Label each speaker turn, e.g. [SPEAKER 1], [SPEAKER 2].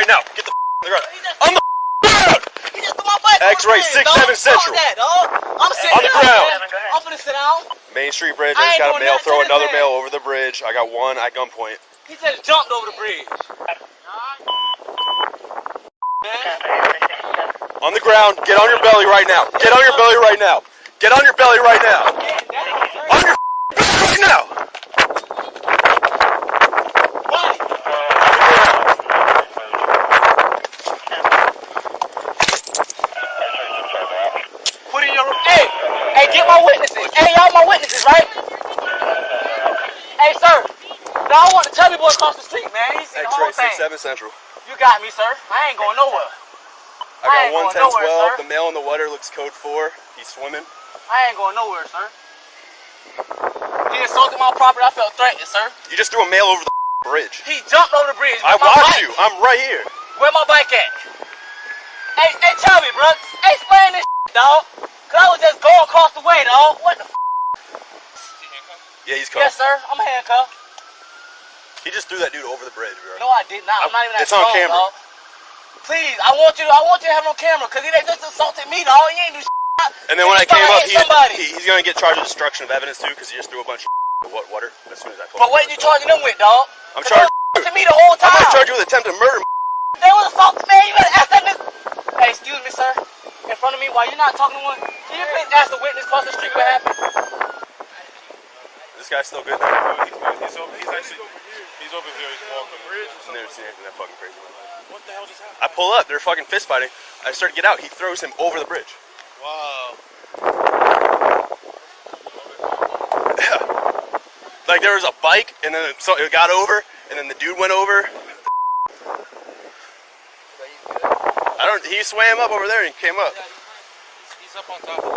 [SPEAKER 1] right now. Get the on the ground. On the ground! X-ray 6-7 Central.
[SPEAKER 2] I'm sitting
[SPEAKER 1] On the ground.
[SPEAKER 2] I'm gonna sit down.
[SPEAKER 1] Main Street Bridge. I just got a male throw another male over the bridge. I got one at gunpoint.
[SPEAKER 2] He just jumped over the bridge.
[SPEAKER 1] On the ground. Get on your belly right now. Get on your belly right now. Get on your belly right now. On your belly right now.
[SPEAKER 2] Put in your Hey, get my witnesses. Hey, y'all my witnesses, right? Hey, sir. Now I want the chubby boy across the street, man. He's seen the whole thing.
[SPEAKER 1] X-ray 6-7 Central.
[SPEAKER 2] You got me, sir. I ain't going nowhere.
[SPEAKER 1] I got 110-12. The male in the water looks code 4. He's swimming.
[SPEAKER 2] I ain't going nowhere, sir. He insulted my property. I felt threatened, sir.
[SPEAKER 1] You just threw a male over the bridge.
[SPEAKER 2] He jumped over the bridge.
[SPEAKER 1] I watched you. I'm right here.
[SPEAKER 2] Where my bike at? Hey, tell me, bro. Hey, explain this dog. Cause I was just going across the way, dog. What the
[SPEAKER 1] Yeah, he's cuffed.
[SPEAKER 2] Yes, sir. I'm handcuffed.
[SPEAKER 1] He just threw that dude over the bridge, bro.
[SPEAKER 2] No, I did not. I'm not even that
[SPEAKER 1] It's on
[SPEAKER 2] strong,
[SPEAKER 1] camera.
[SPEAKER 2] dog. Please, I want you to have it on camera, cause he just assaulted me, dog. He ain't do shit.
[SPEAKER 1] And then when I came up, he's gonna get charged with destruction of evidence too, cause he just threw a bunch of water as soon as I told him.
[SPEAKER 2] But what are you charging them with, dog?
[SPEAKER 1] I'm charged.
[SPEAKER 2] To me the whole time.
[SPEAKER 1] I'm gonna charge you with attempted murder.
[SPEAKER 2] They was assaulting me. You better ask that nigga. Hey, excuse me, sir. In front of me, while you're not talking to one, can you please ask the witness across the street what happened?
[SPEAKER 1] This guy's still good now.
[SPEAKER 3] He's over here. He's walking the bridge.
[SPEAKER 1] I've never seen anything that fucking crazy in my life.
[SPEAKER 3] What the hell just happened?
[SPEAKER 1] I pull up, they're fucking fist fighting. I start to get out, he throws him over the bridge.
[SPEAKER 3] Wow.
[SPEAKER 1] Like there was a bike, and then it got over, and then the dude went over. He swam up over there and came up.
[SPEAKER 3] He's up on top of it.